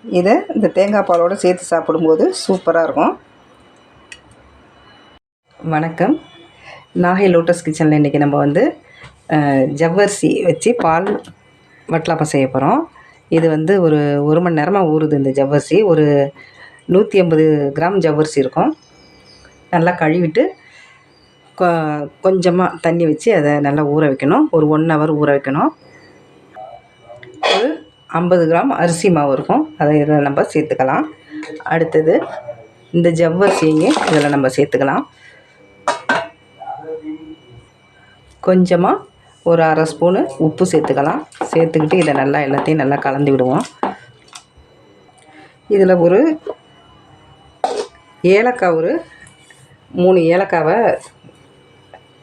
இதை இந்த தேங்காய் பாலோடு சேர்த்து சாப்பிடும்போது சூப்பராக இருக்கும். வணக்கம், நாகை லோட்டஸ் கிச்சனில் இன்றைக்கி நம்ம வந்து ஜவ்வரிசி வச்சு பால் வட்டலாப்பம் செய்ய போகிறோம். இது வந்து ஒரு மணி நேரமாக ஊறுது. இந்த ஜவ்வரிசி ஒரு 150 கிராம் ஜவ்வரிசி இருக்கும். நல்லா கழுவிட்டு கொஞ்சமாக தண்ணி வச்சு அதை நல்லா ஊற வைக்கணும். ஒரு 1 ஹவர் ஊற வைக்கணும். ஒரு 50 கிராம் அரிசி மாவு இருக்கும், அதை இதில் நம்ம சேர்த்துக்கலாம். அடுத்தது இந்த ஜவ்வரிசியையும் இதில் நம்ம சேர்த்துக்கலாம். கொஞ்சமாக ஒரு 1/2 ஸ்பூனு உப்பு சேர்த்துக்கலாம். சேர்த்துக்கிட்டு இதை நல்லா எல்லாத்தையும் நல்லா கலந்து விடுவோம். இதில் ஒரு ஏலக்காய், ஒரு 3 ஏலக்காவை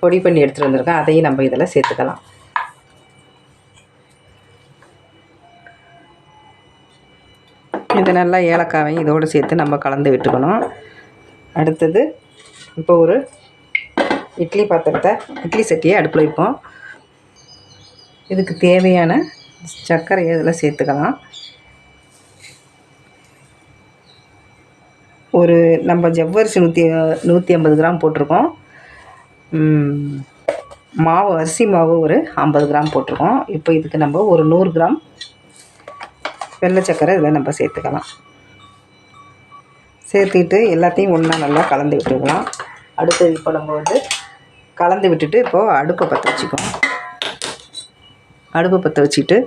பொடி பண்ணி எடுத்துகிட்டு வந்திருக்கேன். அதையும் நம்ம இதில் சேர்த்துக்கலாம். இது நல்லா ஏலக்காவையும் இதோடு சேர்த்து நம்ம கலந்து விட்டுக்கணும். அடுத்தது இப்போ ஒரு இட்லி சட்டியை அடுப்பில் வைப்போம். இதுக்கு தேவையான சர்க்கரையை இதில் சேர்த்துக்கலாம். நம்ம ஜவ்வரிசி 150 கிராம் போட்டிருக்கோம். மாவு, அரிசி மாவு ஒரு 50 கிராம் போட்டிருக்கோம். இப்போ இதுக்கு நம்ம ஒரு 100 கிராம் வெள்ளை சர்க்கரை இதில் நம்ம சேர்த்துக்கலாம். சேர்த்துக்கிட்டு எல்லாத்தையும் ஒன்றா நல்லா கலந்து விட்டுக்கலாம். அடுத்தது இப்போ நம்ம வந்து கலந்து விட்டுட்டு இப்போது அடுப்பை பற்ற வச்சுக்குவோம். அடுப்பை பற்ற வச்சுக்கிட்டு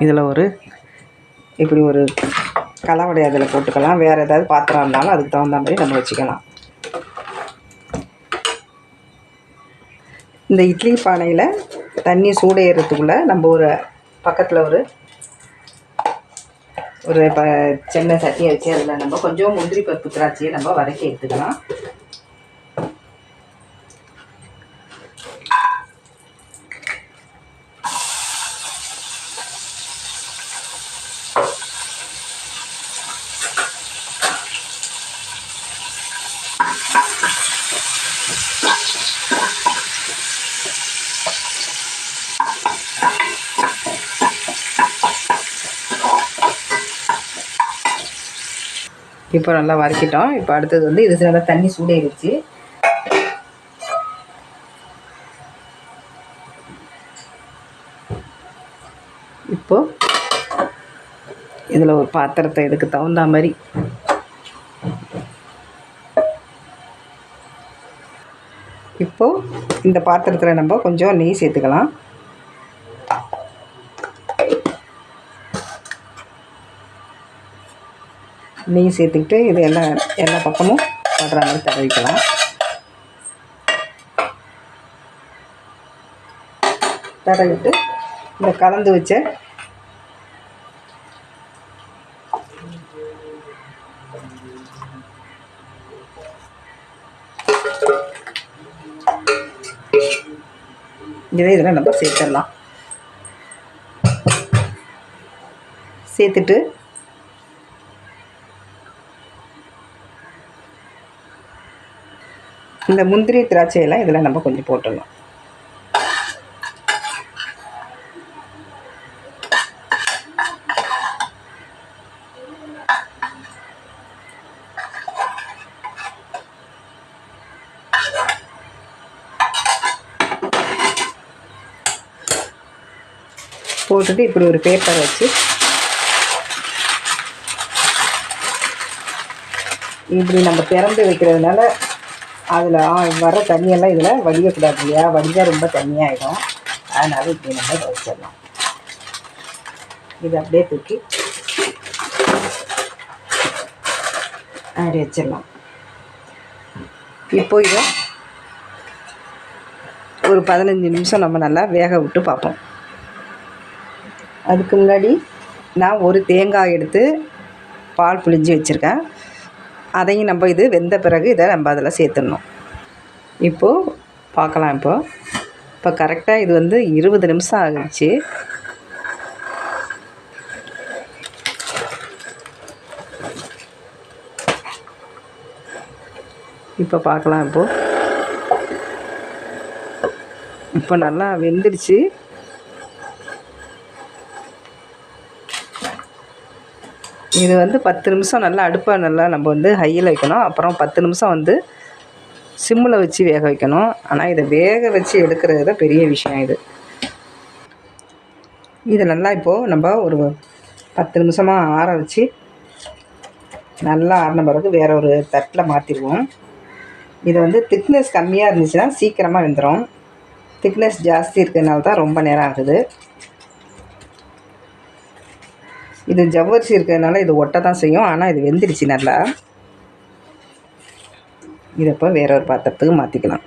இதில் இப்படி ஒரு கலவடை அதில் போட்டுக்கலாம். வேறு ஏதாவது பாத்திரம் இருந்தாலும் அதுக்கு தகுந்த மாதிரி நம்ம வச்சுக்கலாம். இந்த இட்லி பானையில் தண்ணி சூடேறதுக்குள்ளே நம்ம ஒரு பக்கத்தில் ஒரு சின்ன சட்டியை வச்சு அதில் நம்ம கொஞ்சம் முந்திரி பருப்பு, திராட்சையை நம்ம வதக்கி எடுத்துக்கலாம். இப்போ நல்லா வதக்கிட்டோம். இப்போ அடுத்தது வந்து இது நல்லா தண்ணி சூடேறிச்சு. இப்போது இதில் ஒரு பாத்திரத்தை இதுக்கு தகுந்த மாதிரி இப்போது இந்த பாத்திரத்தில் நம்ம கொஞ்சம் நெய் சேர்த்துக்கலாம். நெய் சேர்த்துக்கிட்டு இது எல்லா பக்கமும் படுற மாதிரி தடவிக்கலாம். தடவிட்டு இந்த கலந்து வச்ச இதில் நம்ம சேர்த்துடலாம். சேர்த்துட்டு இந்த முந்திரி திராட்சையெல்லாம் இதில் நம்ம கொஞ்சம் போட்டுடலாம். போட்டுட்டு இப்படி ஒரு பேப்பர் வச்சு இப்படி நம்ம திறந்து வைக்கிறதுனால அதில் வர தண்ணியெல்லாம் இதில் வடியக்கூடாது இல்லையா? வடிஞ்சால் ரொம்ப தண்ணியாகிடும். அதனால் இப்படி நம்ம வச்சிடலாம். இதை அப்படியே தூக்கி அப்படி வச்சிடலாம். இப்போ இதை ஒரு 15 நிமிஷம் நம்ம நல்லா வேக விட்டு பார்ப்போம். அதுக்கு முன்னாடி நான் ஒரு தேங்காய் எடுத்து பால் புழிஞ்சு வச்சுருக்கேன். அதையும் நம்ம இது வெந்த பிறகு இதை நம்ம அதில் சேர்த்துடணும். இப்போது பார்க்கலாம். இப்போ கரெக்டாக இது வந்து 20 நிமிஷம் ஆகிடுச்சு. இப்போ பார்க்கலாம். இப்போ நல்லா வெந்துடுச்சு. இது வந்து 10 நிமிஷம் நல்லா அடுப்பை நல்லா நம்ம வந்து ஹையில் வைக்கணும். அப்புறம் 10 நிமிஷம் வந்து சிம்மில் வச்சு வேக வைக்கணும். ஆனால் இதை வேக வச்சு எடுக்கிறது தான் பெரிய விஷயம். இது நல்லா இப்போது நம்ம ஒரு 10 நிமிஷமாக ஆற வச்சு நல்லா ஆறின பிறகு வேறு ஒரு தட்டில் மாற்றிடுவோம். இது வந்து திக்னஸ் கம்மியாக இருந்துச்சுன்னா சீக்கிரமாக வெந்துடும். திக்னஸ் ஜாஸ்தி இருக்கிறதுனால தான் ரொம்ப நேரம் ஆகுது. இது ஜவ்வரிசி இருக்கிறதுனால இது ஒட்ட தான் செய்யும். ஆனால் இது வெந்துடுச்சு நல்லா. இதை இப்போ வேற ஒரு பாத்திரத்துக்கு மாற்றிக்கலாம்.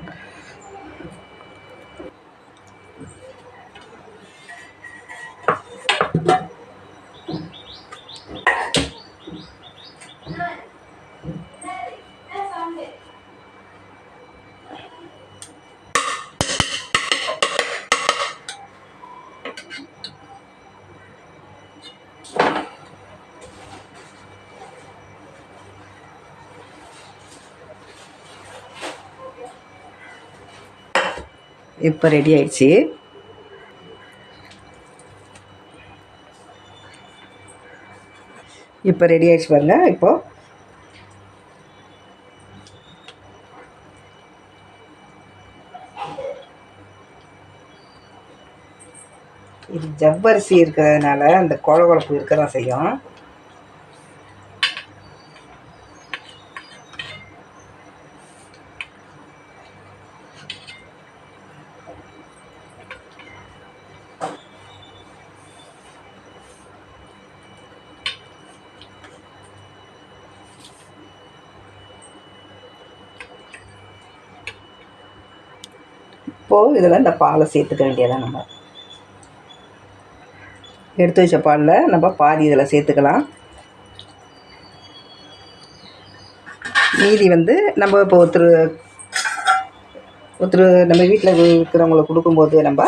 இப்போ ரெடி ஆயிடுச்சு. பாருங்கள். இப்போது இது ஜவ்வரிசி இருக்கிறதுனால அந்த கொழகொழப்பு இருக்க தான் செய்யும். இப்போது இதில் இந்த பாலை சேர்த்துக்க வேண்டியதான். நம்ம எடுத்து வச்ச பாலில் நம்ம பாதி இதில் சேர்த்துக்கலாம். மீதி வந்து நம்ம இப்போ ஒருத்தர் நம்ம வீட்டில் இருக்கிறவங்களுக்கு கொடுக்கும்போது நம்ம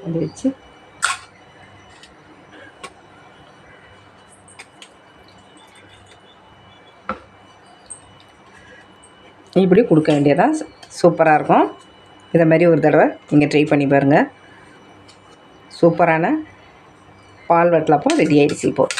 அது வச்சு இப்படி கொடுக்க வேண்டியதான். சூப்பராக இருக்கும். இதை மாதிரி ஒரு தடவை நீங்கள் ட்ரை பண்ணி பாருங்கள். சூப்பரான பால் வட்டலப்பம் ரெடி ஆகிடுச்சு இப்போது.